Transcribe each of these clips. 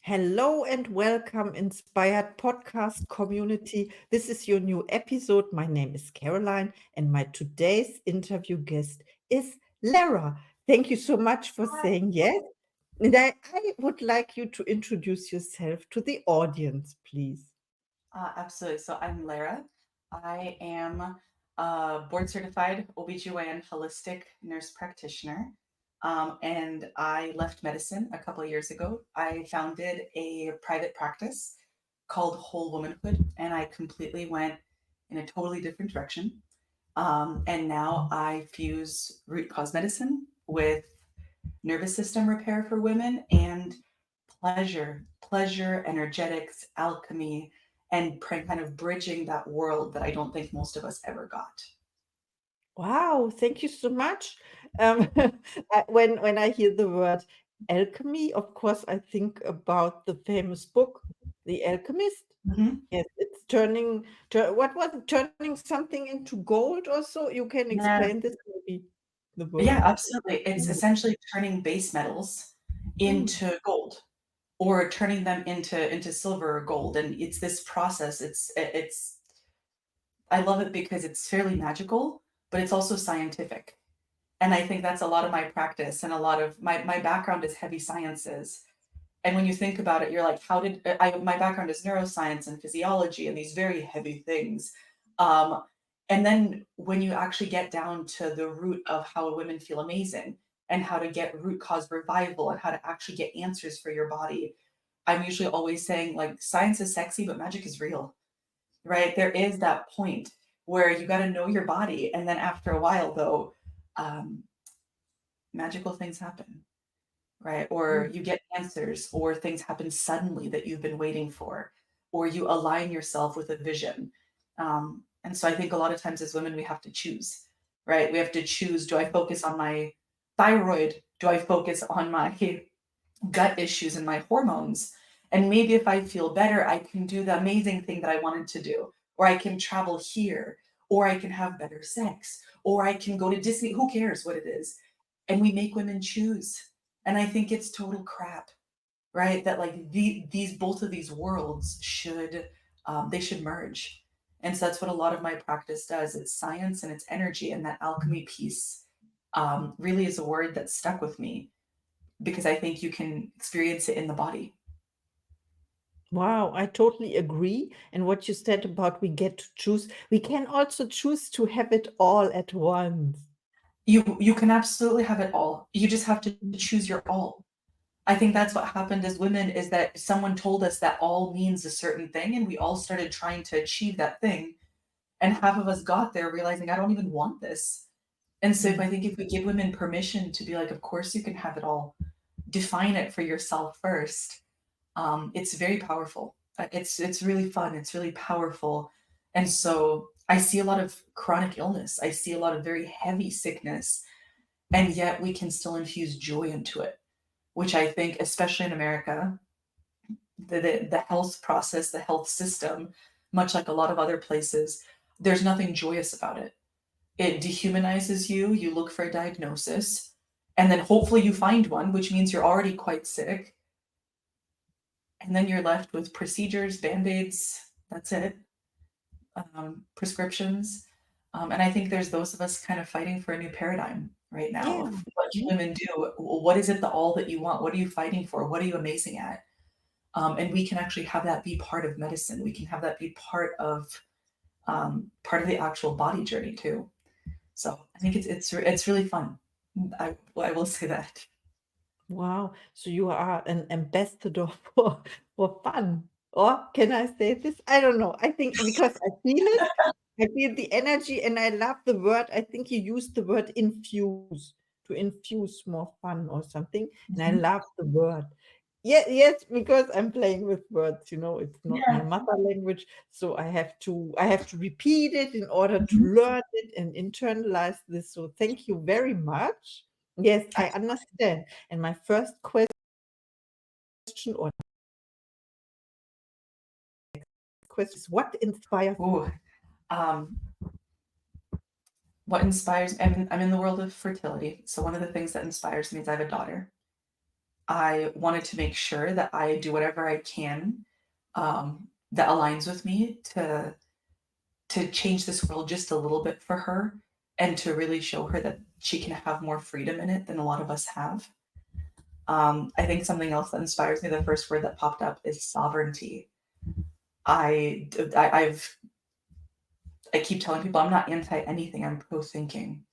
Hello and welcome, Inspired Podcast community. This is your new episode. My name is Caroline, and my today's interview guest is Lera. Thank you so much for Hi. saying yes. And I would like you to introduce yourself to the audience, please. Absolutely. So I'm Lera. I am a board certified OBGYN holistic nurse practitioner. And I left medicine a couple of years ago. I founded a private practice called Whole Womanhood, and I completely went in a totally different direction. And now I fuse root cause medicine with nervous system repair for women and pleasure, energetics, alchemy, and kind of bridging that world that I don't think most of us ever got. Wow, thank you so much. When I hear the word alchemy, of course, I think about the famous book, The Alchemist. Mhm. Yes, it's what was it? Turning something into gold or so? You can explain Yeah, this maybe, the word. yeah, absolutely. It's Mhm. essentially turning base metals Mm. into gold or turning them into silver or gold, and it's this process. It's I love it because it's fairly magical, but it's also scientific. And I think that's a lot of my practice and a lot of my background is heavy sciences. And when you think about it, you're like, how did my background is neuroscience and physiology and these very heavy things. Um, and then when you actually get down to the root of how women feel amazing and how to get root cause revival and how to actually get answers for your body, I'm usually always saying, like, science is sexy, but magic is real, right? There is that point where you got to know your body. And then after a while, though, um, magical things happen, right? Or Mm. you get answers, or things happen suddenly that you've been waiting for, or you align yourself with a vision. And so I think a lot of times as women, we have to choose, right? We have to choose, do I focus on my thyroid? Do I focus on my gut issues and my hormones? And maybe if I feel better, I can do the amazing thing that I wanted to do, or I can travel here, or I can have better sex, or I can go to Disney. Who cares what it is? And we make women choose. And I think it's total crap, right? That like these both of these worlds should they should merge. And so that's what a lot of my practice does. It's science and it's energy, and that alchemy piece really is a word that stuck with me because I think you can experience it in the body. Wow, I totally agree. And what you said about we get to choose, we can also choose to have it all at once. You can absolutely have it all. You just have to choose your all. I think that's what happened as women is that someone told us that all means a certain thing, and we all started trying to achieve that thing. And half of us got there realizing I don't even want this. And so if Mm. I think if we give women permission to be like, of course you can have it all, define it for yourself first. It's very powerful. It's really fun. It's really powerful. And so I see a lot of chronic illness. I see a lot of very heavy sickness, and yet we can still infuse joy into it, which I think, especially in America, the health process, the health system, much like a lot of other places, there's nothing joyous about it. It dehumanizes you. You look for a diagnosis, and then hopefully you find one, which means you're already quite sick. And then you're left with procedures, band aids. That's it. Prescriptions. And I think there's those of us kind of fighting for a new paradigm right now Yeah. of what can women do? What is it the all that you want? What are you fighting for? What are you amazing at? And we can actually have that be part of medicine. We can have that be part of the actual body journey too. So I think it's really fun. I will say that. Wow. So you are an ambassador for fun. Or can I say this? I don't know. I think because I feel it, I feel the energy and I love the word. I think you used the word infuse to infuse more fun or something. And I Mhm. love the word. Yeah, yes, because I'm playing with words, it's not my Yeah. mother language. So I have to repeat it in order to Mhm. learn it and internalize this. So thank you very much. Yes, I understand. And my first or question is what inspires Ooh. Um, what inspires? I'm in the world of fertility. So one of the things that inspires me is I have a daughter, I wanted to make sure that I do whatever I can, that aligns with me to change this world just a little bit for her and to really show her that she can have more freedom in it than a lot of us have. I think something else that inspires me, the first word that popped up is sovereignty. I've I keep telling people I'm not anti anything. I'm pro thinking.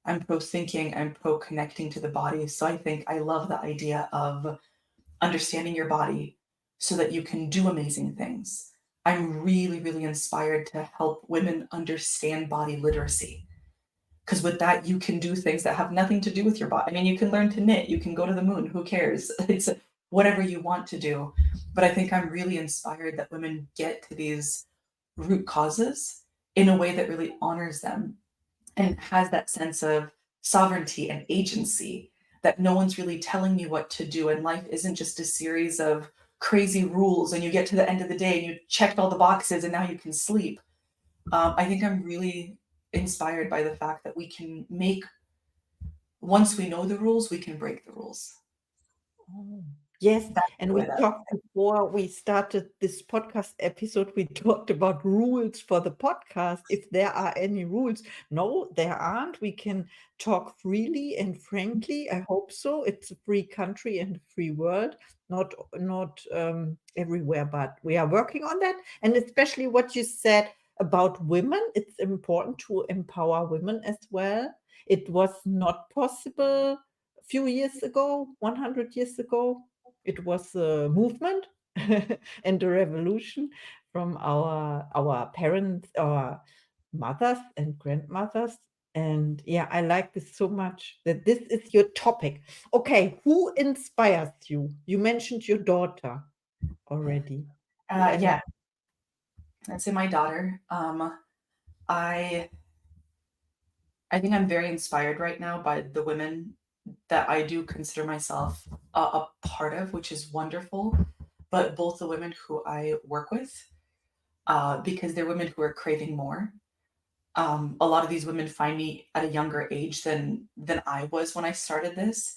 I'm pro thinking. I'm pro connecting to the body. So I think I love the idea of understanding your body so that you can do amazing things. I'm really, really inspired to help women understand body literacy. Because with that, you can do things that have nothing to do with your body. I mean, you can learn to knit, you can go to the moon, who cares? It's whatever you want to do. But I think I'm really inspired that women get to these root causes in a way that really honors them and has that sense of sovereignty and agency, that no one's really telling me what to do. And life isn't just a series of crazy rules and you get to the end of the day and you checked all the boxes and now you can sleep. I think I'm really inspired by the fact that we can make, once we know the rules, we can break the rules. Oh, yes, That's and the we way that. talked before we started this podcast episode, we talked about rules for the podcast, if there are any rules. No, there aren't. We can talk freely and frankly. I hope so. It's a free country and a free world, not everywhere, but we are working on that. And especially what you said about women, it's important to empower women as well. It was not possible few years ago, 100 years ago. It was a movement and a revolution from our parents, our mothers and grandmothers. And yeah, I like this so much that this is your topic. Okay, who inspires you? You mentioned your daughter already. Lera. Yeah, I'd say my daughter. I I think I'm very inspired right now by the women that I do consider myself a part of, which is wonderful. But both the women who I work with, because they're women who are craving more. A lot of these women find me at a younger age than I was when I started this,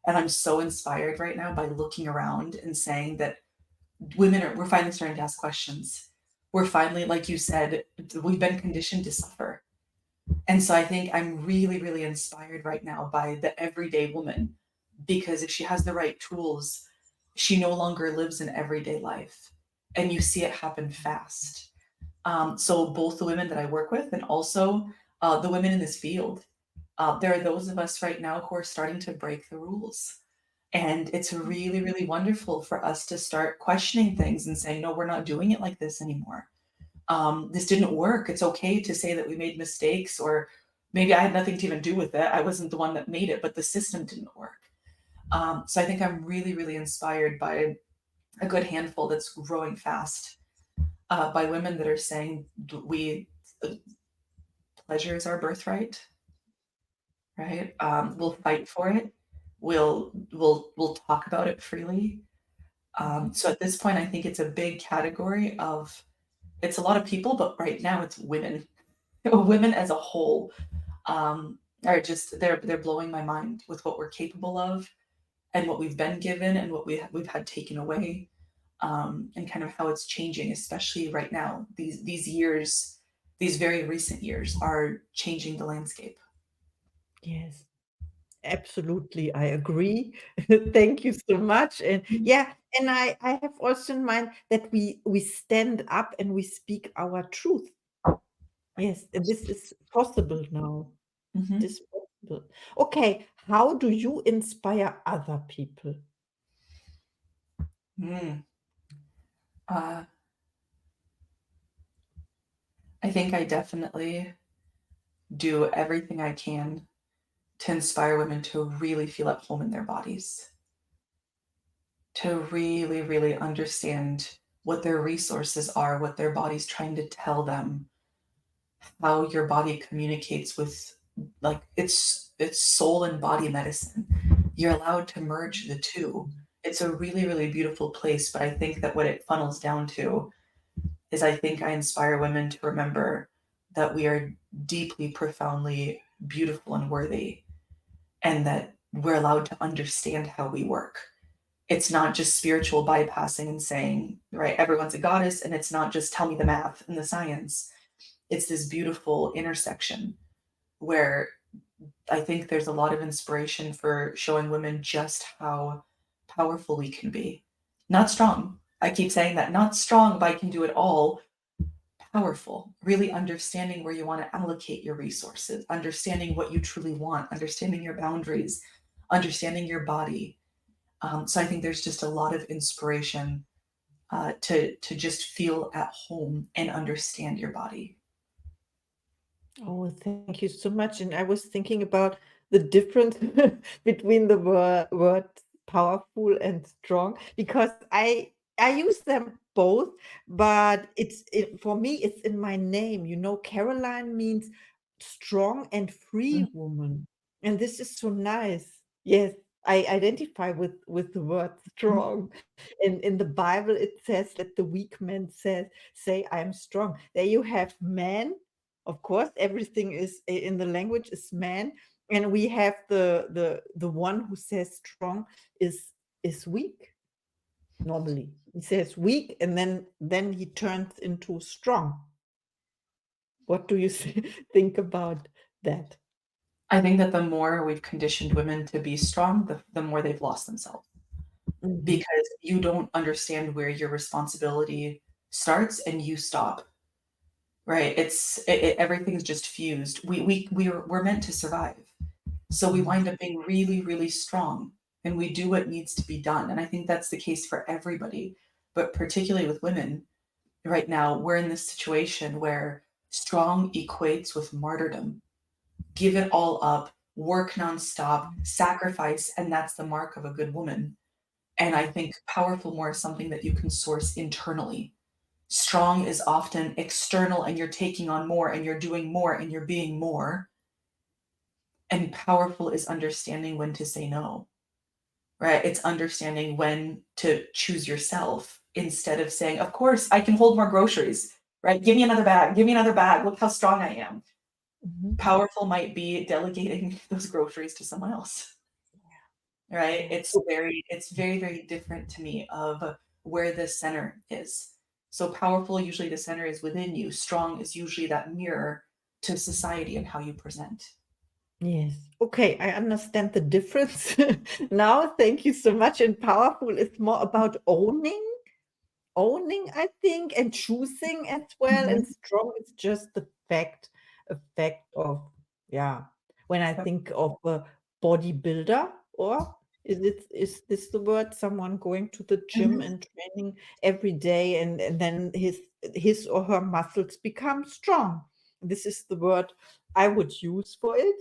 and I'm so inspired right now by looking around and saying that we're finally starting to ask questions. We're finally, like you said, we've been conditioned to suffer. And so I think I'm really, really inspired right now by the everyday woman, because if she has the right tools, she no longer lives an everyday life. And you see it happen fast. So both the women that I work with and also the women in this field, there are those of us right now who are starting to break the rules. And it's really, really wonderful for us to start questioning things and saying, no, we're not doing it like this anymore. This didn't work. It's okay to say that we made mistakes, or maybe I had nothing to even do with it. I wasn't the one that made it, but the system didn't work. So I think I'm really, really inspired by a good handful that's growing fast, by women that are saying we pleasure is our birthright, right? We'll fight for it. We'll talk about it freely. So at this point, I think it's a big category of, it's a lot of people, but right now it's women. Women as a whole are just, they're blowing my mind with what we're capable of and what we've been given and what we've had taken away, and kind of how it's changing, especially right now. These years, these very recent years, are changing the landscape. Yes. Absolutely, I agree. Thank you so much. And yeah, and I have also in mind that we stand up and we speak our truth. Yes, and this is possible now. It Mhm. is possible. Okay, how do you inspire other people? Mm. Uh, I think I definitely do everything I can to inspire women to really feel at home in their bodies, to really, really understand what their resources are, what their body's trying to tell them, how your body communicates with, like, it's soul and body medicine. You're allowed to merge the two. It's a really, really beautiful place, but I think that what it funnels down to is, I think I inspire women to remember that we are deeply, profoundly beautiful and worthy, and that we're allowed to understand how we work. It's not just spiritual bypassing and saying, right, everyone's a goddess, and it's not just tell me the math and the science. It's this beautiful intersection where I think there's a lot of inspiration for showing women just how powerful we can be. Not strong. I keep saying that. Not strong, but I can do it all. Powerful. Really understanding where you want to allocate your resources, understanding what you truly want, understanding your boundaries, understanding your body. So I think there's just a lot of inspiration to just feel at home and understand your body. Oh, thank you so much. And I was thinking about the difference between the word powerful and strong because I use them both, but for me it's in my name. You know, Caroline means strong and free Mm. woman, and this is so nice. Yes, I identify with the word Mhm. strong. In the Bible, it says, "Let the weak man say I am strong." There you have man, of course, everything is in the language is man, and we have the one who says strong is weak. Normally he says weak, and then he turns into strong. What do you think about that? I think that the more we've conditioned women to be strong, the more they've lost themselves Mhm. because you don't understand where your responsibility starts and you stop. Right? Everything's just fused. We're meant to survive. So we Mhm. wind up being really, really strong and we do what needs to be done. And I think that's the case for everybody, but particularly with women right now, we're in this situation where strong equates with martyrdom. Give it all up, work nonstop, sacrifice, and that's the mark of a good woman. And I think powerful more is something that you can source internally. Strong is often external and you're taking on more and you're doing more and you're being more. And powerful is understanding when to say no, right? It's understanding when to choose yourself instead of saying, of course, I can hold more groceries, right? Give me another bag. Give me another bag. Look how strong I am. Mhm. Powerful might be delegating those groceries to someone else, right? Yeah. It's very, very different to me of where the center is. So powerful, usually the center is within you. Strong is usually that mirror to society and how you present. Yes. Okay, I understand the difference now. Thank you so much. And powerful is more about owning, I think, and choosing as well. And Mhm. strong is just the fact of, yeah. When I think of a bodybuilder, or is this the word? Someone going to the gym Mhm. and training every day, and then his or her muscles become strong. This is the word I would use for it.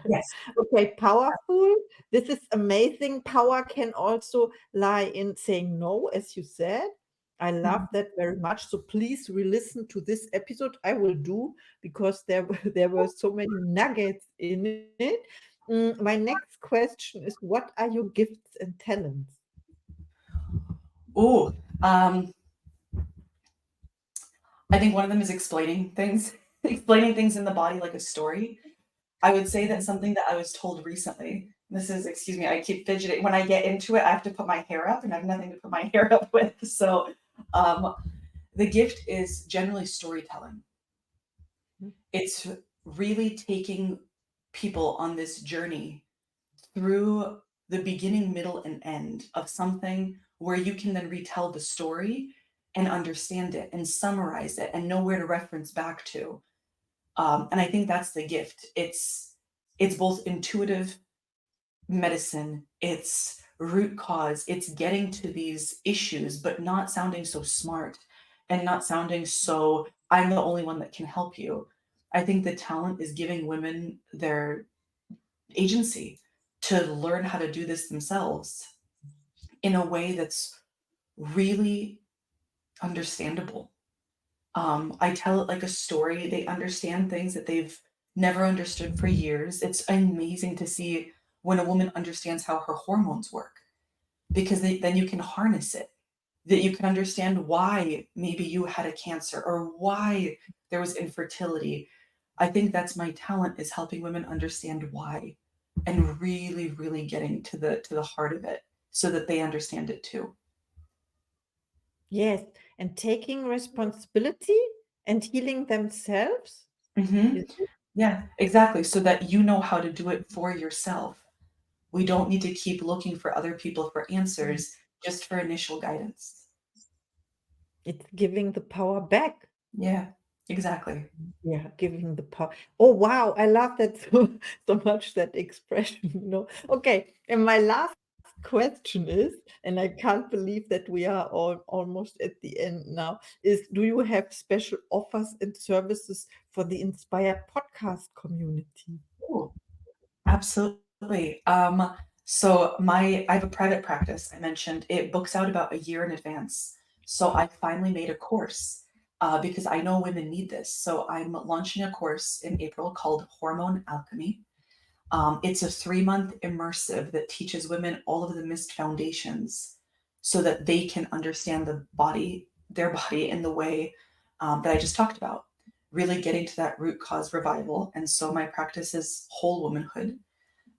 Yes. Okay, powerful. This is amazing. Power can also lie in saying no, as you said. I love Mhm. that very much. So please re-listen to this episode. I will do because there were so many nuggets in it. My next question is, what are your gifts and talents? Ooh, I think one of them is explaining things, explaining things in the body like a story. I would say that Mhm. something that I was told recently, this is, excuse me, I keep fidgeting. When I get into it, I have to put my hair up and I have nothing to put my hair up with. So, um, the gift is generally storytelling. It's really taking people on this journey through the beginning, middle, and end of something where you can then retell the story and understand it and summarize it and know where to reference back to. And I think that's the gift. It's both intuitive medicine, it's root cause, it's getting to these issues, but not sounding so smart and not sounding so I'm the only one that can help you. I think the talent is giving women their agency to learn how to do this themselves in a way that's really understandable. I tell it like a story. They understand things that they've never understood for years. It's amazing to see when a woman understands how her hormones work because then you can harness it. That you can understand why maybe you had a cancer or why there was infertility. I think that's my talent is helping women understand why and really, really getting to the heart of it. so that they understand it too. Yes, and taking responsibility and healing themselves. Mhm. Is it? Yeah, exactly, so that you know how to do it for yourself. We don't need to keep looking for other people for Mm. answers, just for initial guidance. It's giving the power back. Yeah, exactly. Yeah, giving the power. Oh, wow, I love that so much, that expression. Okay, and my last question is, and I can't believe that we are almost at the end now, is do you have special offers and services for the Inspire podcast community? Ooh, absolutely. So I have a private practice. I mentioned it books out about a year in advance. So I finally made a course because I know women need this. So I'm launching a course in April called Hormone Alchemy. It's a 3-month immersive that teaches women all of the missed foundations so that they can understand their body in the way that I just talked about, really getting to that root cause revival. And so my practice is Whole Womanhood.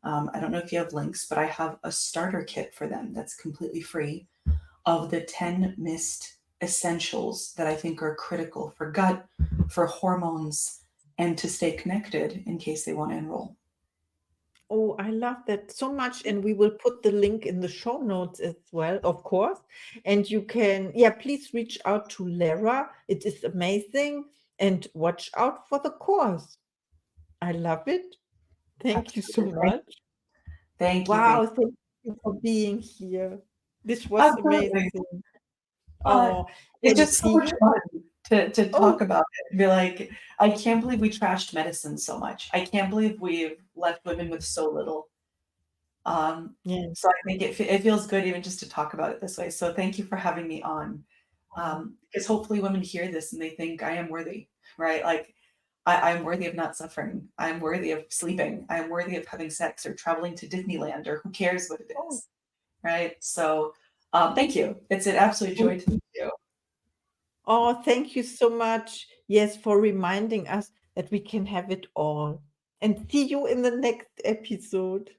I don't know if you have links, but I have a starter kit for them that's completely free of the 10 missed essentials that I think are critical for gut, for hormones, and to stay connected in case they want to enroll. Oh, I love that so much. And we will put the link in the show notes as well, of course. And you can, yeah, please reach out to Lera. It is amazing. And watch out for the course. I love it. Thank you so Absolutely. much. Thank you. Thank Wow, you. thank you for being here. This was Absolutely. amazing. Uh, Oh, it's and just so see much you. fun to talk Oh, about it and be like, I can't believe we trashed medicine so much. I can't believe we've left women with so little. Um, yeah. so I think it feels good even just to talk about it this way. So thank you for having me on. Oh, Because hopefully women hear this and they think I am worthy, right? Like I'm worthy of not suffering. I'm worthy of sleeping. I'm worthy of having sex or traveling to Disneyland or who cares what it oh, is, right? So thank you. It's an absolute thank joy to you. meet you. Oh, thank you so much. Yes, for reminding us that we can have it all. And see you in the next episode.